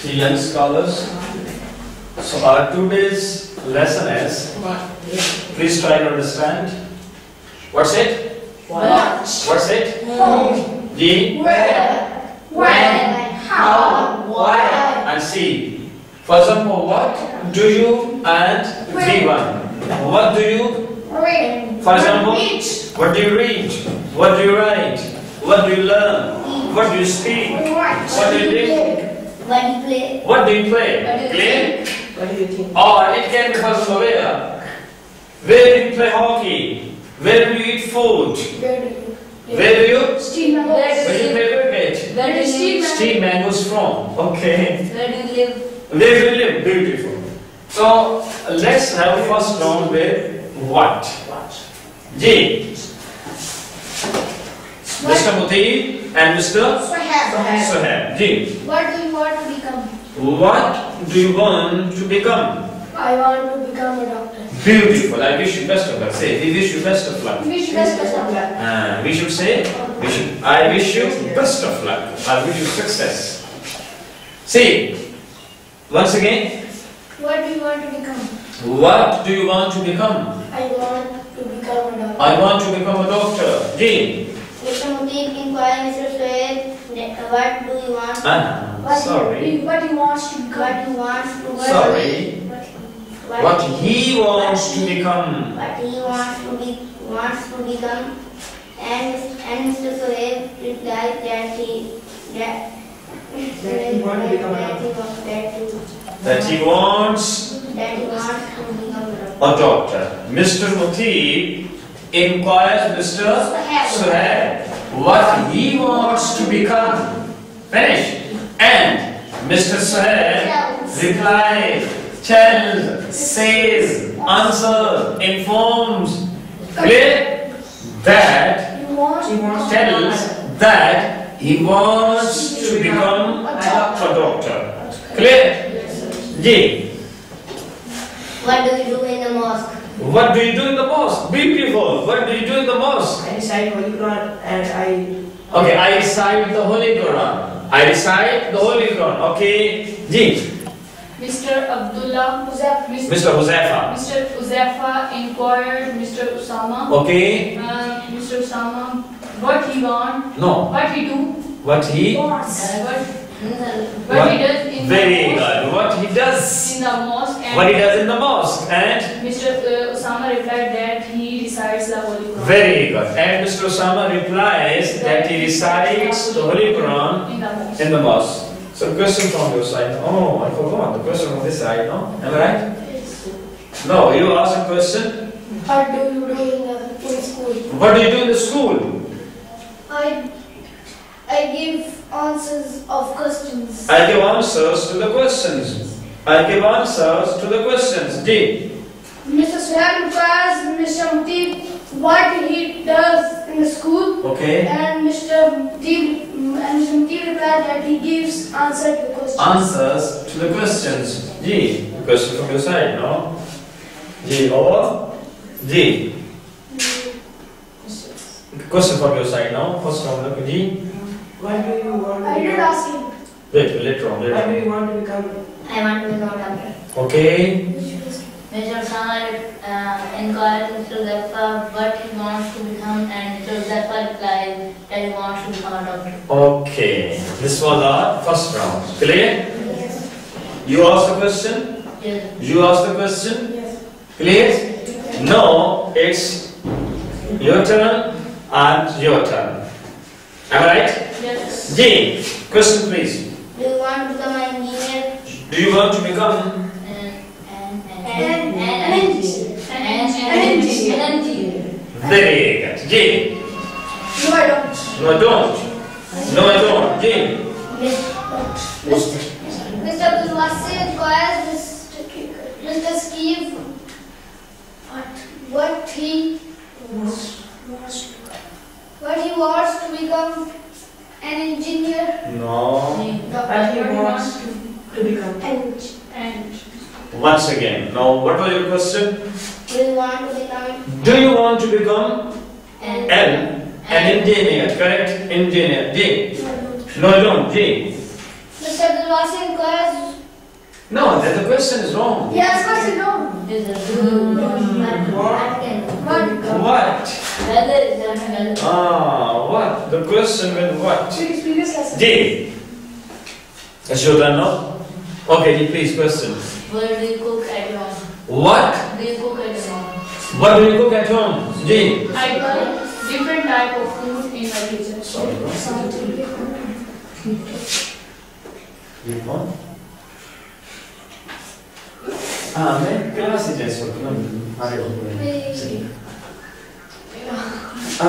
young scholars. So our today's lesson is, please try to understand. What's it? What? What's it? Whom? G. Where? When? How? Why? And C. For example, what do you and V1. What do you? Read. For example, Read. what do you read? What do you write? What do you learn? What do you speak? What do you live? What do you play? What do you play? What do you Play? think? What do you think? Or it can be for example where do you play hockey? Where do you eat food? Where do you? Steam mangoes. Where do you play cricket? Where do you live? Steam mangoes from. Okay. Where do you live? Where do you live? Beautiful. So let's have first round with what? G. Mr. Mujahid and Mr. Sohaib. G. What do you want to become? What do you want to become? I want to become a doctor. Beautiful. I wish you best of luck. Say, we wish you best of luck. Wish best of luck. We should say, I wish you best of luck. I wish you success. See, once again. What do you want to become? What do you want to become? I want to become a doctor. I want to become a doctor. G. Mr. Mujahid inquired Mr. Sohaib, what do you want? Sorry. What he wants to become? What you want to Sorry. What he wants to become. What he wants to become, and Mr. Sohaib replied that he That he wants to become a doctor. Mr. Mujahid inquires Mr. Sohaib what he wants to become. Finish. And Mr. Sohaib replies, tells, says, answers, informs, clear, that tells that he wants to become a doctor. Clear? G. What do you do in the mosque? What do you do in the mosque? Beautiful. What do you do in the mosque? I recite Holy Quran and Okay, I recite the Holy Quran. I recite the Holy Quran. Okay. G. Mr. Abdullah, Mr. Huzaifa. Mr. Uzaifa inquired Mr. Usama. Okay. Mr. Usama, what he want? No. What he do? What he? What he does in Very the mosque? good. What he does? In the mosque. And What he does in the mosque? And? Mr. Usama replied that he recites the Holy Quran. Very good. And Mr. Osama replies that he recites the Holy Quran in the mosque. So question from your side. Oh, I forgot. The question from this side, no? Am I right? No, you ask a question. What do you do in school? What do you do in the school? I give answers of questions. I give answers to the questions. I give answers to the questions. D. Mr. Sohaib inquires Mr. Mujahid what he does in the school. Okay. And Mr. Mujahid replied that he gives answer to the questions. Answers to the questions. G. The question from your side, no? G over G. Question from your side now. First round, look G. what do you want to I did become? ask him. Wait, later on. What do you want to become? I want to become a doctor. Okay. Mr. Usama inquired Mr. Uzaifa what he wants to become, and Mr. Uzaifa replied that he wants to become a doctor. Okay. This was our first round. Clear? You asked the question? Yes. You asked the question? Yes. Clear? No, it's your turn and your turn. Am I right? Yes. G. Question please. Do you want to become an engineer? Do you want to become An engineer. very good? G. No, I don't. No, I don't. No, I don't. G. Mr. Abdul Wasi inquires Mr. Steve what he wants to become an engineer. No. What he wants to become? And Once again. Now, what was your question? Do you want to become Do you want to become an engineer? Correct? Engineer. G. No, I don't. G. Mr. Abdul Abdul Wasi inquires. No, then the question is wrong. Yes, question no. What? Whether is there What? The question with what? Previous lesson. J. That's your turn now? Okay, Ji, please, question. What do you cook at home? What? Do you cook at home? What do you cook at home? Ji. I cook different type of food in my kitchen. Sorry, no? You want? मैं class ही जैसे होता ना हमारे ऊपर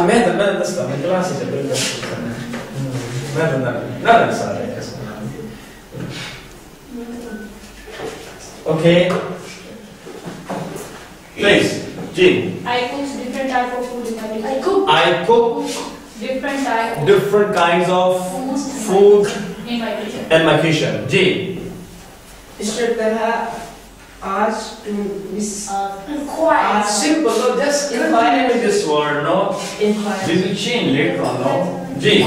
मैं दस्ता मैं class ही जब मैं तो ना सारे कैसे okay please Ji. I cook different type of food in my kitchen. I cook different kinds of food in my kitchen. in my kitchen. Ji. Mr. Talha asked to Miss Inquire. Simple, no, just inquire with this word, no? inquire. We will change later on, no? Ji.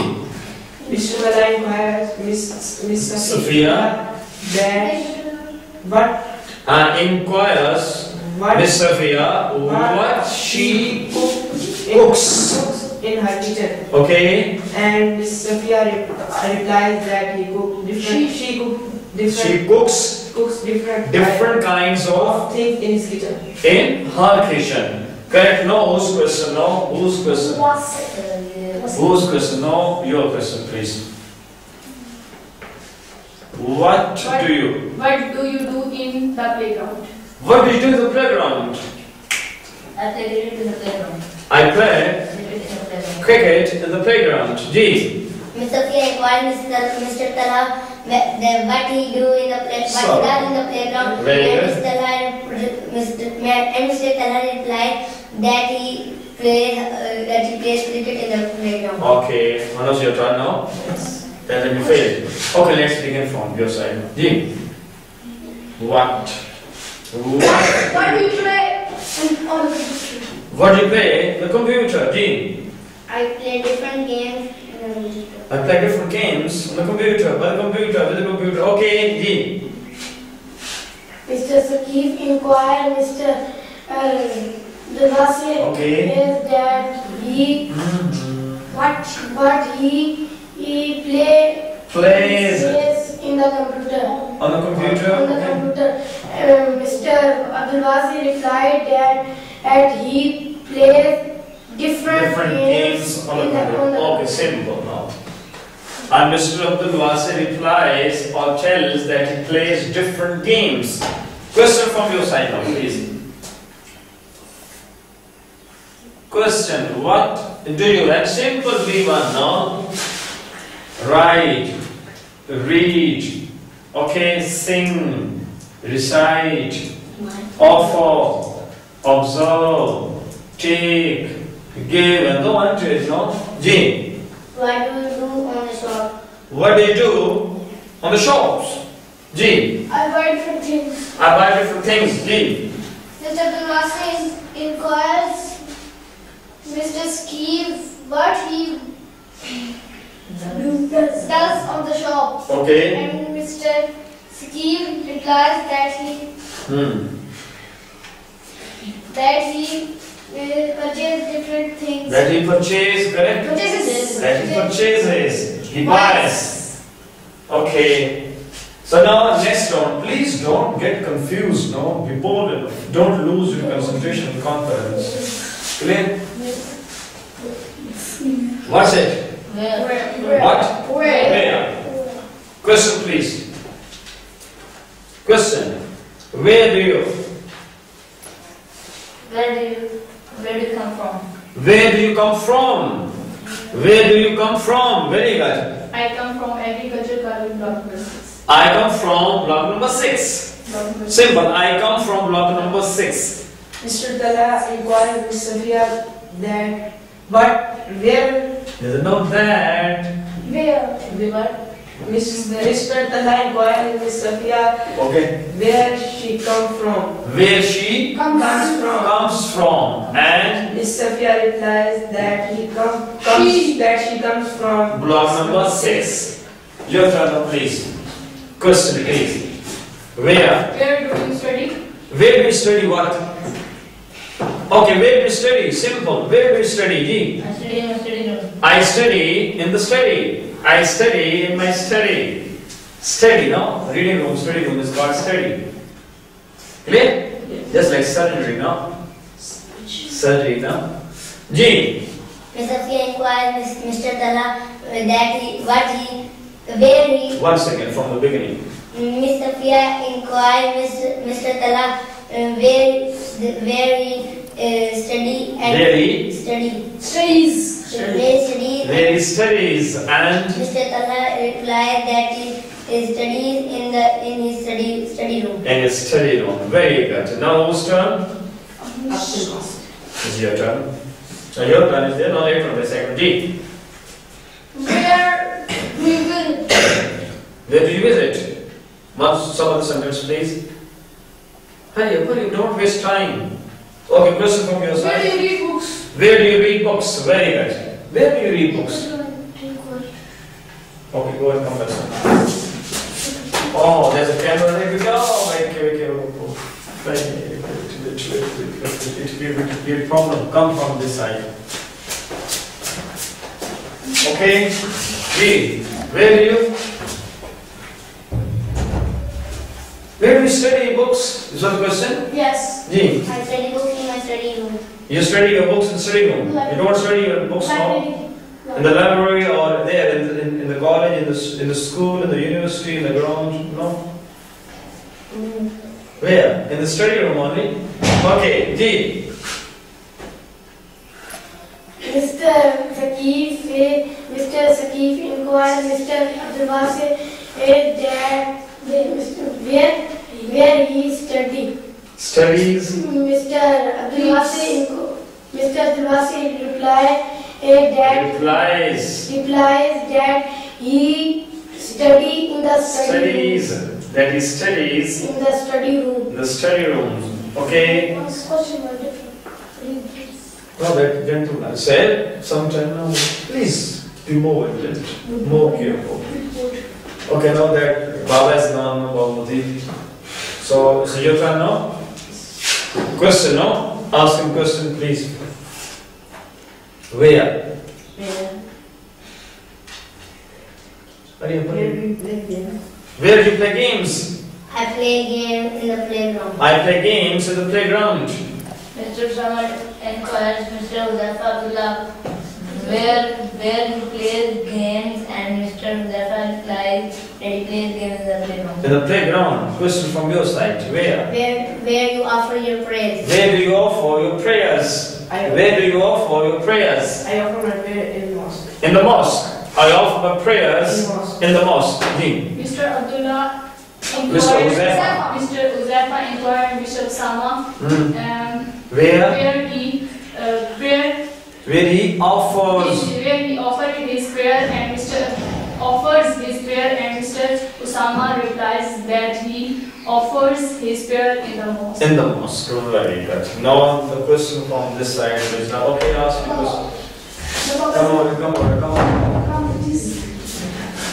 Mr. Talha inquires Miss Sophia. that what Inquires Miss Sophia what she cooks in her kitchen. Okay. And Miss Sophia replies that he cook different. She cooks Different kinds of things in his kitchen. in her kitchen. Correct? No, whose question? No, whose question? Whose question? No, your question, please. What do you do in the playground? What do you do in the playground? I play cricket in the playground. I play cricket in the playground. G. Miss Sophia inquired Mr. Talha what he do in the playground. Very good. And Mr. Talha replied that he plays cricket in the playground. Okay, Manoj, your turn now. Then you failed. Okay, let's begin from your side. G. What? What do you play on the computer? What do you play? The computer. G. I play different games. I play different games on the computer. With the computer. Okay, G. Mr. Sakif inquired Mr. Dawasi Okay. is that he what he Plays in the computer. on the computer. On the computer. Mr. Abdulwasi replied that he plays different games on the computer. Okay, simple now. And Mr. Abdul Wasi replies or tells that he plays different games. Question from your side now, please. Question: what do you like? Simple B1 now. Write, read, okay, sing, recite, offer, observe, take, give, and go on to it, no? G. What do you do on the shop? What do you do on the shops? G. I buy different things. I buy different things. G. Mr. Abdulwasi inquires Mr. Sakif what he does on the shop. Okay. And Mr. Sakif replies that he purchases different things. That he purchases, correct? Purchases. That he purchases. He buys. Okay. So now next round. Please don't get confused. No, be bold enough. Don't lose your concentration and confidence. Clear? What's it? Where? What? Where? Where? Question, please. Question. Where do you come from? Where do you come from? Where do you come from? Very good. I come from agriculture college block number 6. I come from block number 6. Simple. I come from block number 6. Mr. Talha inquired Miss Sophia that where There's no that. Where? Mr. Talha inquired Miss Sophia Okay. where she come from. Where she Comes comes from. And Miss Sophia replies that she comes from block number 6. Your turn, please. Question please. Where? Where do you study? Where do you study what? Okay, where do you study? Simple. Where do you study? G. I study in my study room. I study in the study. I study in my study. Study, no? Reading room, study room is called study. Clear? Just like surgery, no? Surgery, no? G. Miss Safiya inquired Mr. Tala where he. 1 second from the beginning. Miss Safiya inquired Mr. Tala where he study and Where he Studies. Where he studies and Mr. Tala replied that he studies in his study room. in his study room. Very good. Now whose turn? It's your turn. So your turn is there. Now later on the second. G. Where do you visit? Where do you visit? Once some of the sentence, please. Hurry, don't waste time. Okay, question from your Where do side. you read books? Where do you read books? Very good. Where do you read books? Okay, go and come back. Oh, there's a camera there. Okay. It will be a problem. Come from this side. Okay. G. Where do you study books? Is that the question? Yes. G. I study books in my study room. You study your books in the study room. You don't study your books now in the library or there in the college, in the school, in the university, in the ground. No. Where? In the study room only. Okay. G. Mr. Sakif inquired Mr. Abdulwasi where he studied. Studies. Mr. Abdulwasi replies that he studies in the study room. That he studies In the study room. in the study room. Okay. Now that gentleman said sometime now, please be more vigilant, more careful. Okay, now that Baba is gone, Baba. So your turn now? Question, no? Ask him question, please. Where? Where do you play games? I play game in the playground. I play games in the playground. Mr. Samar encouraged Mr. Huzaifa Abdullah where he plays games, and Mr. Huzaifa replies that he plays games in the playground. In the playground. Question from your side. Where? Where you offer your praise. Where do you offer your prayers? Where do you offer your prayers? I offer my prayer in the mosque. In the mosque. I offer my prayers in the mosque. G. Mr. Abdullah Mr. Huzaifa. Mr. Huzaifa inquired Mr. Osama Where he offers where he offered his prayer, and offers his prayer, and Mr. Osama replies that he offers his prayer in the mosque. in the mosque. Very good. Now the question from this side is now okay. Ask the question. Come on.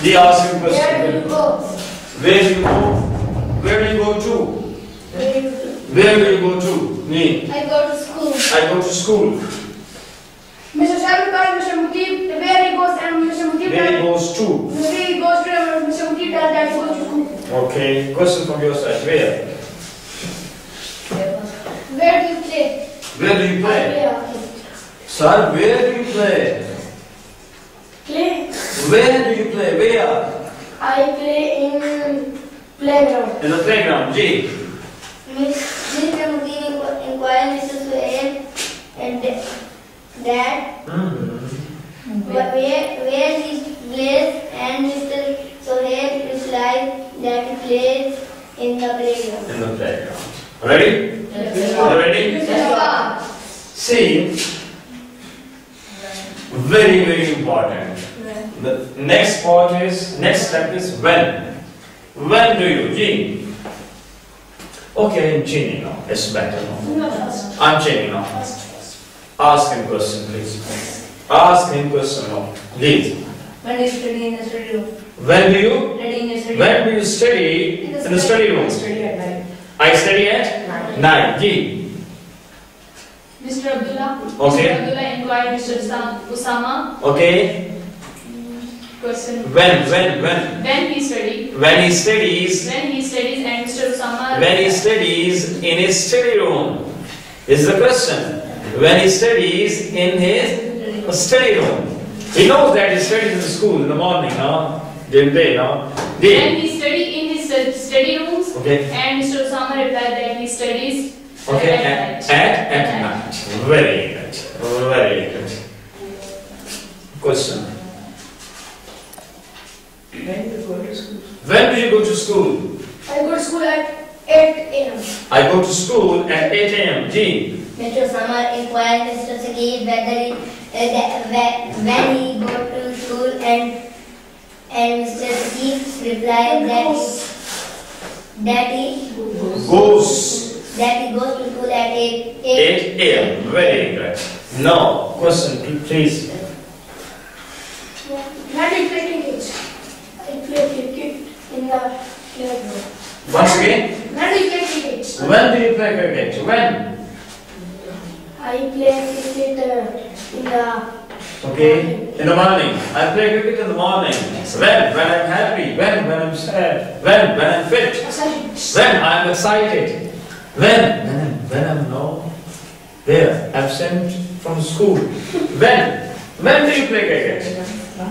He asked you Where do you question. go? Where do you go? Where do you go to? Where do you go to? Me. I go to school. I go to school. Mr. Sharif called Mr. Mutib where he goes, and Mr. Mutib Where he goes to? where he goes to, Mr. Mutib tells that he goes to school. Okay. Question from your side. Where? Where do you play? Where do you play? Sir, where do you play? Play? Where do you play? Where? I play in playground. In the playground. G. Mr. Mutib inquired Mr. Suhail and that where he plays, and Mr. Suhail replied that he plays in the playground. In the playground. Ready? Yes. Ready? See, very, very important. The next step is when. When do you? G. Okay, I'm changing now. It's better now. I'm changing now. Ask him question, please. Ask him question now. Please. When you study in the study room. When do you? Study. When do you study in the study room? Study at night. I study at night. G. Mr. Abdullah. Okay. Mr. Abdullah inquired Mr. Usama. Okay. Question. When? When he studied. When he studies. When he studies and Mr. Usama. When he studies in his study room. Is the question. When he studies in his study room. He knows that he studies in the school in the morning, no? During the day, no? When he studied in his study rooms. Okay. And Mr. Usama replied that he studies Okay, at night. at night. Very good. Very good. Question. When do you go to school? When do you go to school? I go to school at 8 a.m. I go to school at 8 a.m. G. Mr. Usama inquired Mr. Sagir whether when he go to school and Mr. Sagir replied that he goes to school at 8 a.m. Very good. Now, question, please. When do you play cricket? I play cricket in the playground. Once again. When do you play cricket? When do you play cricket? When? I play cricket in the Okay. In the morning. I play cricket in the morning. When? When I'm happy. When I'm sad. When I'm fit. When I'm excited. When I'm no there, absent from school. When do you play cricket? I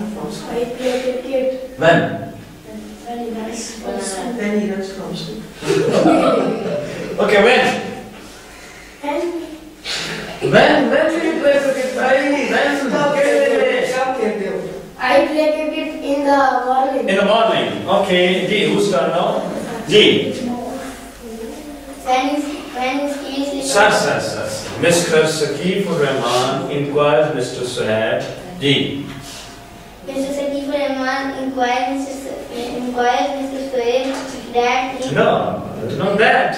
play cricket When? when he runs from school. Then he runs from school. Okay, when? And When do you play cricket? When? Okay. I play cricket in the morning. In the morning. Okay. G, who's turn now? G. when he Sir. Mr. Sakifur Rahman inquires Mr. Suhaib. G. Mr. Sagir Rahman inquired Mr. Suhaib that he No, not that.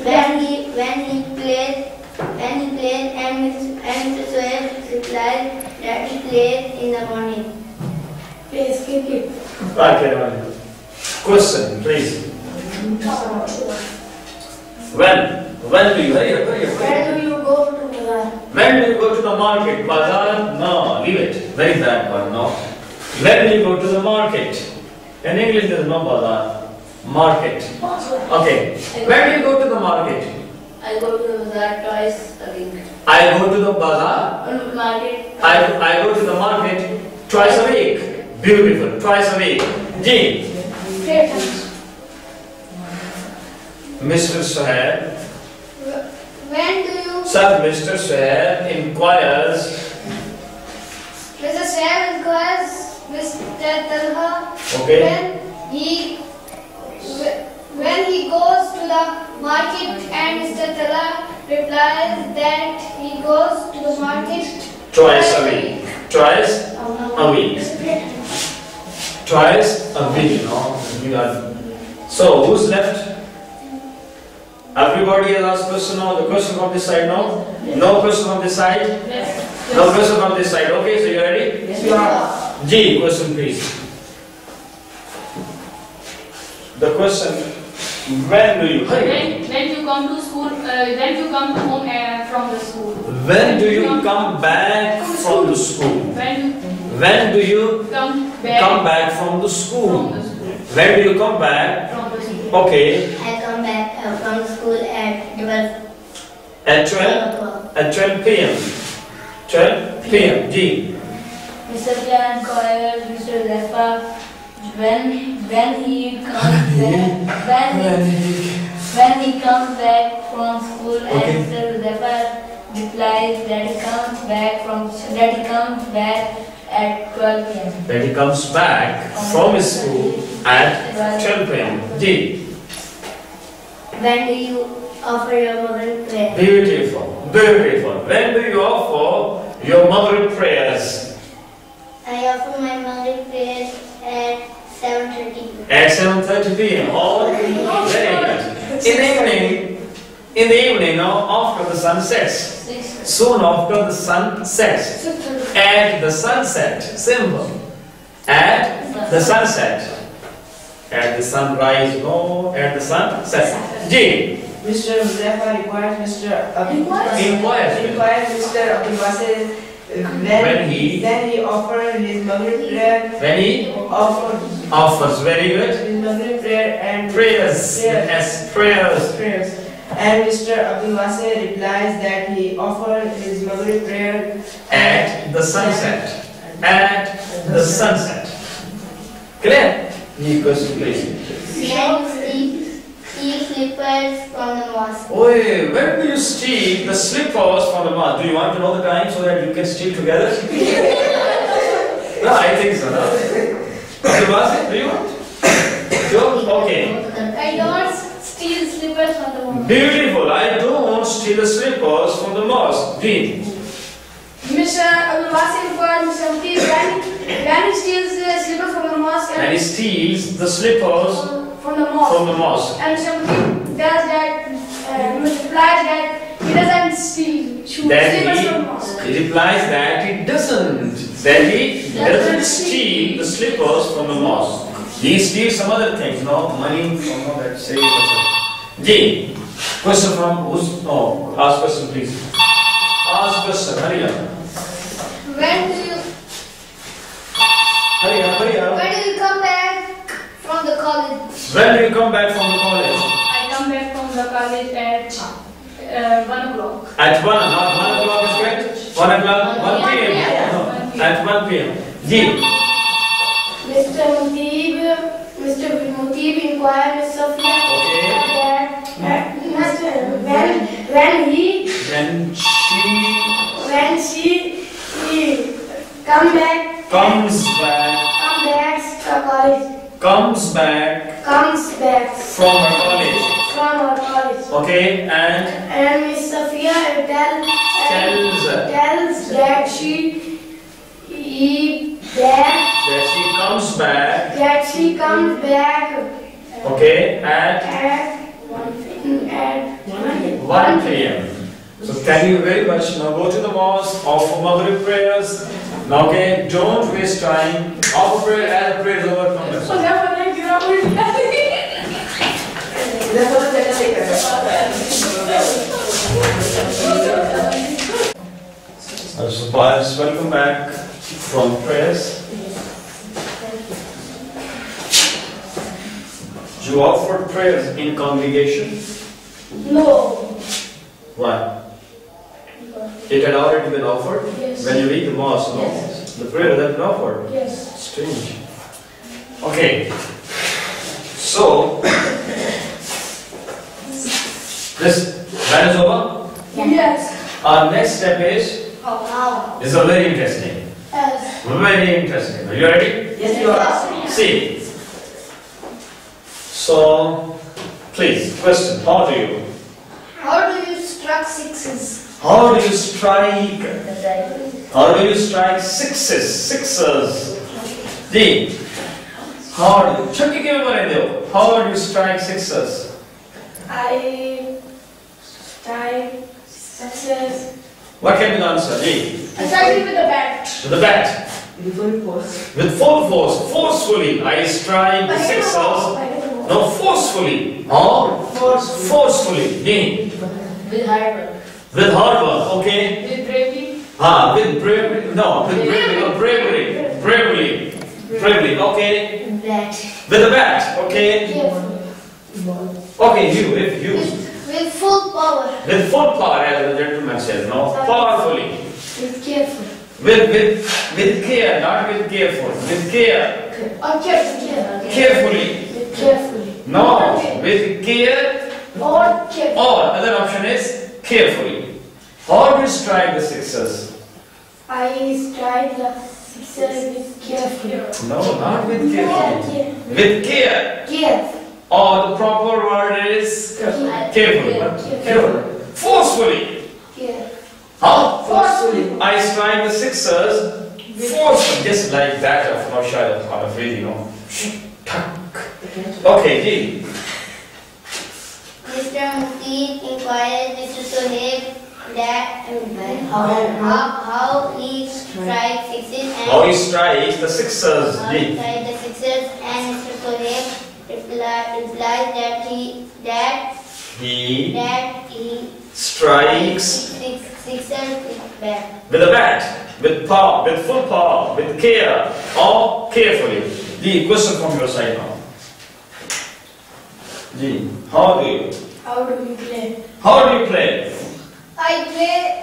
when he played and Mr. Suhaib replied that he played in the morning. Plays cricket. Okay, question, please. When do you hurry up? When do you go to the When do you go to the market? Bazaar? No, leave it. Very bad one, no. When do you go to the market? In English there is no bazaar. Market. Okay. When do you go to the market? I go to the bazaar twice a week. I go to the bazaar. Market. I go to the market twice a week. Beautiful. Twice a week. G. play times? Mr. Suhaib. When do you Sir, Mr. Suhaib inquires. Mr. Sam inquires Mr. Talha Okay. when he goes to the market and Mr. Talha replies that he goes to the market Twice a week. Twice a week. Twice a week, no? You are. So, who's left? Everybody has asked question now. The question from this side, no? No question from this side? Yes. No question from this side. Okay, so you ready? Yes, we are. G, question please. The question, when do you hurry? When you come to school, when you come home from the school. When do you come back from the school? When do you Come come back from the school? from the school. When do you come back? From the school. Okay, I come back from school at 12 at 12 p.m. 12 p.m. G. Mr. Plan inquires Mr. Rafa when he comes back from school and Mr. Rafa replies that he comes back at 12 p.m. That he comes back from his school at 12 p.m. G. When do you offer your mother prayer? Beautiful, beautiful. When do you offer your Maghrib prayers? I offer my mother prayers at 7:30. At 7:30 p.m. Oh, very good. In the evening, now after the sun sets. Soon after the sun sets. At the sunset. Simple. At the sunset. At the sunrise, no, at the sunset. G. Mr. Huzaifa requires Mr. Inquires. Mr. Abdul Basit When he offered his Maghrib prayer. When he offers. Very good. His Maghrib prayer and Prayers. Yes, prayers. And Mr. Abdul Basit replies that he offered his Maghrib prayer At the sunset. At the sunset. Clear? New question, please. Steal slippers from the mosque. Oh, when do you steal the slippers from the mosque? Do you want to know the time so that you can steal together? No, I think so. No? Do you want? Sure? Okay. I don't steal slippers from the mosque. Beautiful. I don't steal the slippers from the mosque. Read. Mr. Abdul Basit requires Mr. Mufti when he steals the slippers from the mosque And he steals the slippers from the mosque. from the mosque. And Mr. Mufti does that, replies that he doesn't steal slippers from the mosque. He replies that he doesn't. That he doesn't steal the slippers from the mosque. He steals some other things, no? Money from no, that say. G. Question from who's? No, ask question please. Ask question, hurry up. When do you come back from the college? When do you come back from the college? I come back from the college at 1 o'clock. At 1, not 1 o'clock is correct? 1 o'clock? 1 p.m. No, at 1 p.m. G. Mr. Mutib inquired Miss Sophia that when she comes back from her college. Okay, and Miss Sophia tells that she comes back. Okay, at 1 p.m. So thank you very much. Now go to the mosque, offer Maghrib prayers. Now okay, don't waste time. Offer prayer as the prayer is over. Come back. So boys, welcome back from prayers. You offered prayers in congregation? No. Why? It had already been offered? Yes. When you leave the mosque, no? Yes. The prayer had been offered? Yes. Strange. Okay. So, that is over? Yes. Our next step is How? a very interesting. Yes. Very interesting. Are you ready? Yes, you are. See. So, please, question. How do you strike sixes? How do you strike? How do you strike sixes? Sixers. D. How do you strike sixes? I strike sixes. What can be the answer? D. I strike it with a bat. With the bat. With full force. Forcefully. I strike the sixes. No, forcefully. Forcefully. D. With hard work. With hard work. Okay. With bravery. With bravery. No, with bravery. No, bravery. Bravely. Okay. With a bat. Okay. Okay, if you. With full power. With full power, as the gentleman says, no? Powerfully. With careful. With care, not with careful. With care. Carefully. With carefully. No, with care. Or careful. Or, other option is carefully. How do you strike the sixes? I strike the sixes with carefully. No, not with carefully. With care. Careful. Or the proper word is carefully. Careful. Forcefully. Careful. How? Forcefully. I strike the sixers forcefully, just like that of Mujahid on a video. Okay, G. Mr. Mufti inquired Mr. Sohaib that how he strikes sixes and How he strikes the sixers. how he strikes the sixes replies that he strikes back. with a bat, with paw, with full paw, with care, or carefully. The question from your side now. Ji, how do you How do you play? play? I play